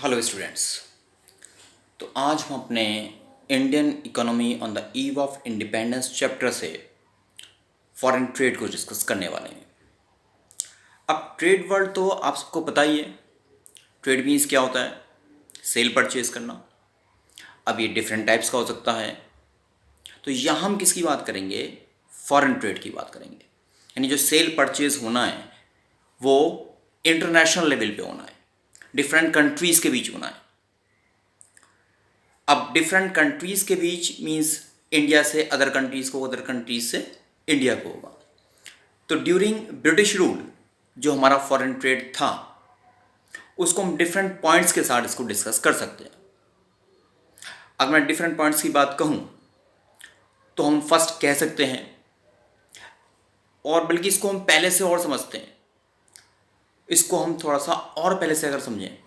Hello students. तो आज हम अपने Indian economy on the eve of independence chapter से फॉरेन ट्रेड को डिस्कस करने वाले हैं। अब ट्रेड वर्ड तो आप सबको पता ही है। ट्रेड मीन्स क्या होता है? सेल परचेज करना। अब ये डिफरेंट टाइप्स का हो सकता है। तो यहाँ हम किसकी बात करेंगे? फॉरेन ट्रेड की बात करेंगे। यानी जो सेल परचेज होना है वो इंटरनेशनल लेवल पे होना है, डिफरेंट कंट्रीज़ के बीच होना है। अब डिफरेंट कंट्रीज़ के बीच मीन्स इंडिया से अदर कंट्रीज़ को, अदर कंट्रीज से इंडिया को होगा। तो ड्यूरिंग ब्रिटिश रूल जो हमारा फॉरेन ट्रेड था उसको हम डिफरेंट पॉइंट्स के साथ इसको डिस्कस कर सकते हैं। अगर मैं डिफरेंट पॉइंट्स की बात कहूँ तो हम फर्स्ट कह सकते हैं, और बल्कि इसको हम पहले से और समझते हैं, इसको हम थोड़ा सा और पहले से अगर समझें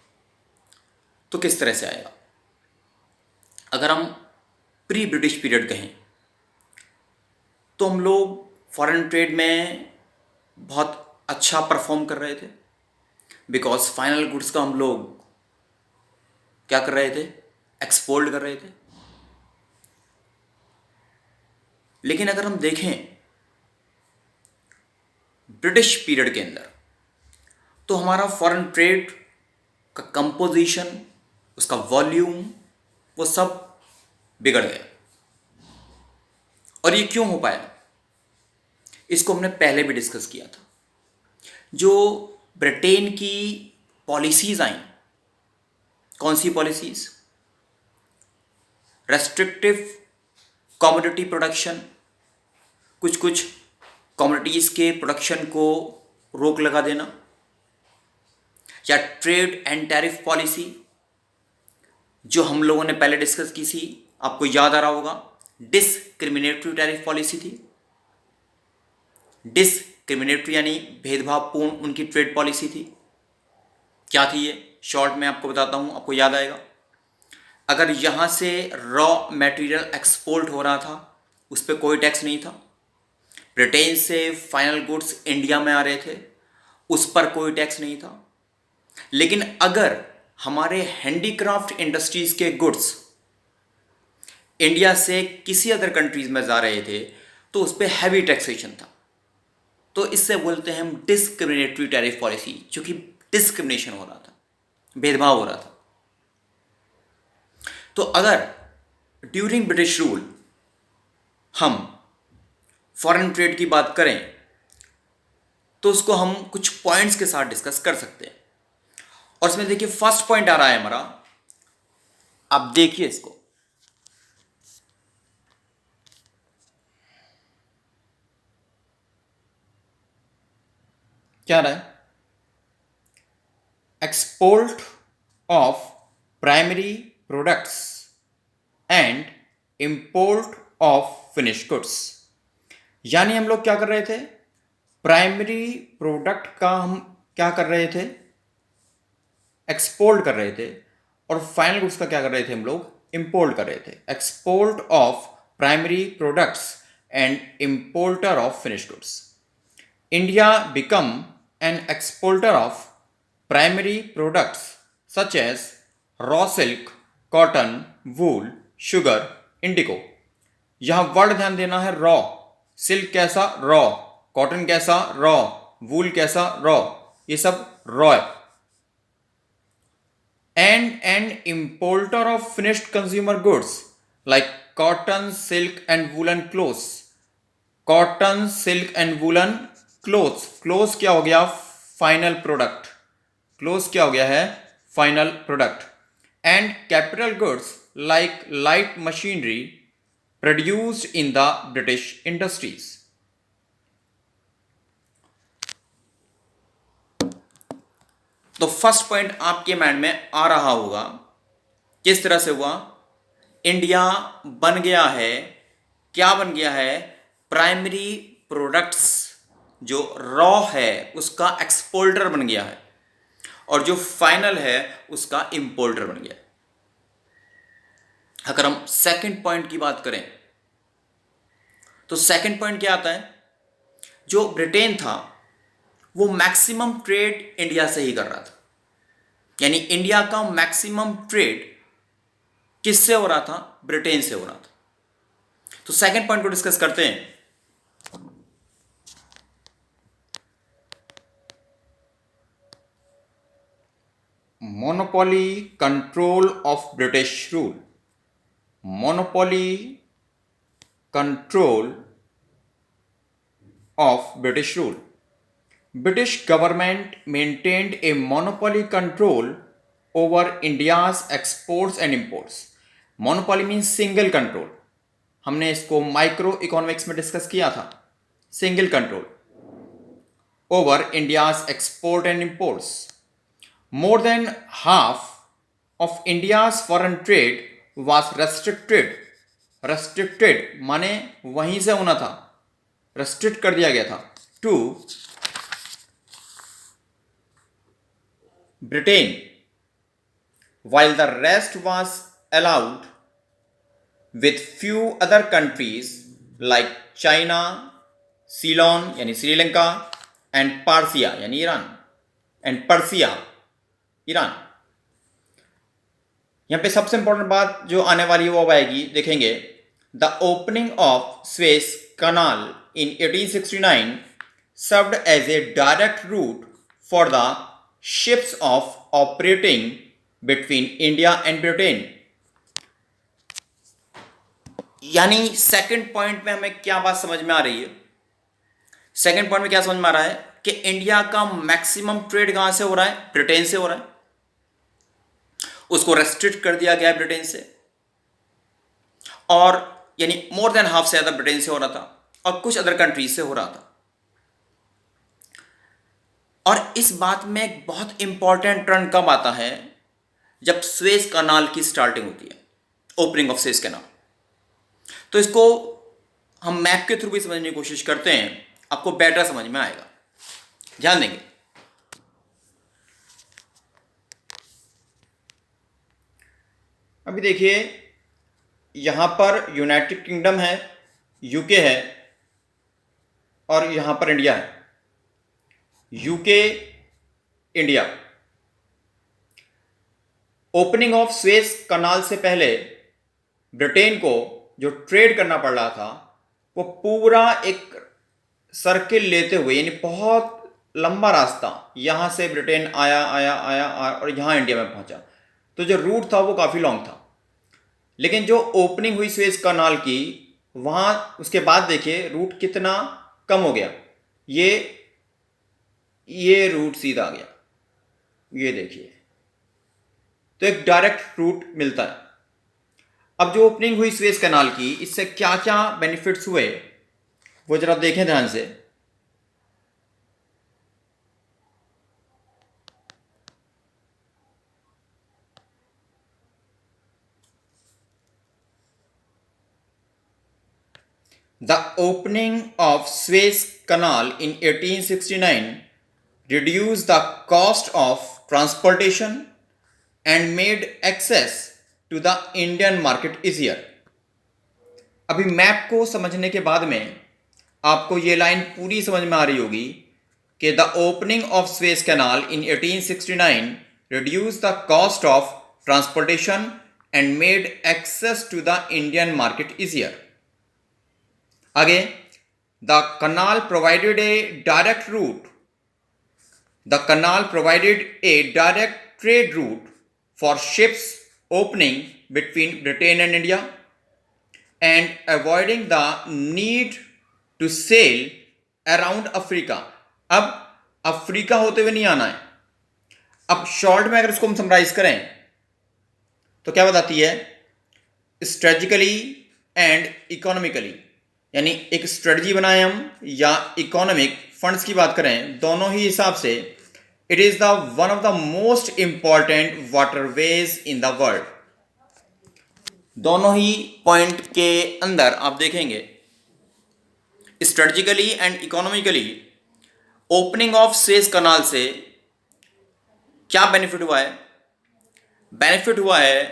तो किस तरह से आएगा। अगर हम प्री ब्रिटिश पीरियड कहें तो हम लोग फॉरेन ट्रेड में बहुत अच्छा परफॉर्म कर रहे थे, बिकॉज फाइनल गुड्स का हम लोग क्या कर रहे थे? एक्सपोर्ट कर रहे थे। लेकिन अगर हम देखें ब्रिटिश पीरियड के अंदर तो हमारा फॉरेन ट्रेड का कंपोजिशन, उसका वॉल्यूम, वो सब बिगड़ गया। और ये क्यों हो पाया? इसको हमने पहले भी डिस्कस किया था। जो ब्रिटेन की पॉलिसीज आई, कौन सी पॉलिसीज? रेस्ट्रिक्टिव कमोडिटी प्रोडक्शन, कुछ कुछ कमोडिटीज के प्रोडक्शन को रोक लगा देना, या ट्रेड एंड टैरिफ पॉलिसी जो हम लोगों ने पहले डिस्कस की थी, आपको याद आ रहा होगा। डिस्क्रिमिनेटरी टैरिफ पॉलिसी थी। डिस्क्रिमिनेटरी यानी भेदभावपूर्ण उनकी ट्रेड पॉलिसी थी। क्या थी ये? शॉर्ट में आपको बताता हूं, आपको याद आएगा। अगर यहां से रॉ मटेरियल एक्सपोर्ट हो रहा था उस पर कोई टैक्स नहीं था। ब्रिटेन से फाइनल गुड्स इंडिया में आ रहे थे, उस पर कोई टैक्स नहीं था। लेकिन अगर हमारे हैंडीक्राफ्ट इंडस्ट्रीज के गुड्स इंडिया से किसी अदर कंट्रीज में जा रहे थे तो उस पर हैवी टैक्सेशन था। तो इससे बोलते हैं हम डिस्क्रिमिनेटरी टैरिफ पॉलिसी, क्योंकि डिस्क्रिमिनेशन हो रहा था, भेदभाव हो रहा था। तो अगर ड्यूरिंग ब्रिटिश रूल हम फॉरेन ट्रेड की बात करें तो उसको हम कुछ पॉइंट्स के साथ डिस्कस कर सकते हैं। और इसमें देखिए फर्स्ट पॉइंट आ रहा है हमारा, आप देखिए इसको। क्या रहा है? Export of primary products and import of finish goods. यानी हम लोग क्या कर रहे थे? प्राइमरी प्रोडक्ट का हम क्या कर रहे थे? एक्सपोर्ट कर रहे थे। और फाइनल गुड्स का क्या कर रहे थे? हम लोग इंपोर्ट कर रहे थे। Export of primary products and importer of finish goods. India become an exporter of primary products such as raw silk, cotton, wool, sugar, indigo. यहां वर्ड ध्यान देना है, रॉ। सिल्क कैसा? रॉ। कॉटन कैसा? रॉ। वूल कैसा? Raw. ये सब raw है। And importer of finished consumer goods like cotton, silk and woollen clothes. Cotton, silk and woollen clothes. Clothes क्या हो गया? Final product. क्लोथ्स क्या हो गया है? Final product. And capital goods like light machinery produced in the British industries. तो first point आपके mind में आ रहा होगा, किस तरह से हुआ? इंडिया बन गया है, क्या बन गया है? प्राइमरी प्रोडक्ट्स जो रॉ है उसका एक्सपोर्टर बन गया है, और जो फाइनल है उसका इंपोर्टर बन गया। अगर हम सेकंड पॉइंट की बात करें तो सेकंड पॉइंट क्या आता है? जो ब्रिटेन था वो मैक्सिमम ट्रेड इंडिया से ही कर रहा था। यानी इंडिया का मैक्सिमम ट्रेड किससे हो रहा था? ब्रिटेन से हो रहा था। तो सेकंड पॉइंट को डिस्कस करते हैं। Monopoly control of British rule. Monopoly control of British rule. British government maintained a monopoly control over India's exports and imports. Monopoly means single control. हमने इसको माइक्रो इकोनॉमिक्स में डिस्कस किया था। Single control over India's export and imports. More than half of India's foreign trade was restricted. Restricted माने वहीं से होना था, रेस्ट्रिक्ट कर दिया गया था to Britain, while the rest was allowed, with few other countries like China, Ceylon यानी श्रीलंका and Persia यानी ईरान and Persia ईरान। यहाँ पे सबसे इंपॉर्टेंट बात जो आने वाली है वो अब आएगी, देखेंगे। The opening of Suez canal in 1869 served as a direct route for the ships of operating between India and Britain। यानी सेकंड पॉइंट में हमें क्या बात समझ में आ रही है? सेकंड पॉइंट में क्या समझ में आ रहा है कि इंडिया का मैक्सिमम ट्रेड कहां से हो रहा है? ब्रिटेन से हो रहा है। उसको रेस्ट्रिक्ट कर दिया गया है ब्रिटेन से, और यानी मोर देन हाफ से ज्यादा ब्रिटेन से हो रहा था और कुछ अदर कंट्रीज से हो रहा था। और इस बात में एक बहुत इंपॉर्टेंट टर्न कब आता है? जब स्वेज कनाल की स्टार्टिंग होती है, ओपनिंग ऑफ स्वेज कनाल। तो इसको हम मैप के थ्रू भी समझने की कोशिश करते हैं, आपको बेटर समझ में आएगा। ध्यान देंगे। अभी देखिए, यहां पर यूनाइटेड किंगडम है, यूके है, और यहां पर इंडिया है। UK, India. Opening of Suez canal से पहले ब्रिटेन को जो ट्रेड करना पड़ रहा था वो पूरा एक सर्किल लेते हुए, यानी बहुत लंबा रास्ता, यहां से ब्रिटेन आया आया आया और यहां इंडिया में पहुंचा। तो जो रूट था वो काफ़ी लॉन्ग था। लेकिन जो ओपनिंग हुई स्वेज कनाल की, वहां उसके बाद देखिए रूट कितना कम हो गया। ये रूट सीधा आ गया, ये देखिए। तो एक डायरेक्ट रूट मिलता है। अब जो ओपनिंग हुई स्वेज कनाल की, इससे क्या क्या बेनिफिट्स हुए वो जरा देखें ध्यान से। The opening of Suez Canal in 1869 reduced the cost of transportation and made access to the Indian market easier। अभी मैप को समझने के बाद में आपको ये लाइन पूरी समझ में आ रही होगी कि the opening of Suez canal in 1869 reduced the cost of transportation and made access to the Indian market easier। आगे, the canal provided a direct route, the canal provided a direct trade route for ships opening between Britain and India and avoiding the need to sail around Africa। अब Africa होते हुए नहीं आना है। अब short में अगर इसको हम समराइज करें तो क्या बताती है? स्ट्रेटेजिकली एंड इकोनॉमिकली, यानी एक स्ट्रेटजी बनाए हम या इकोनॉमिक फंड्स की बात करें, दोनों ही हिसाब से it is the one of the most important waterways in the world. दोनों ही पॉइंट के अंदर आप देखेंगे strategically and economically opening of Suez canal से क्या बेनिफिट हुआ है? बेनिफिट हुआ है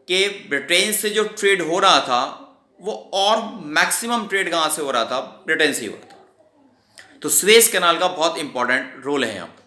कि ब्रिटेन से जो ट्रेड हो रहा था वो, और मैक्सिमम ट्रेड कहां से हो रहा था? ब्रिटेन से ही हो रहा था। तो स्वेज कैनाल का बहुत इंपॉर्टेंट रोल है यहां पर।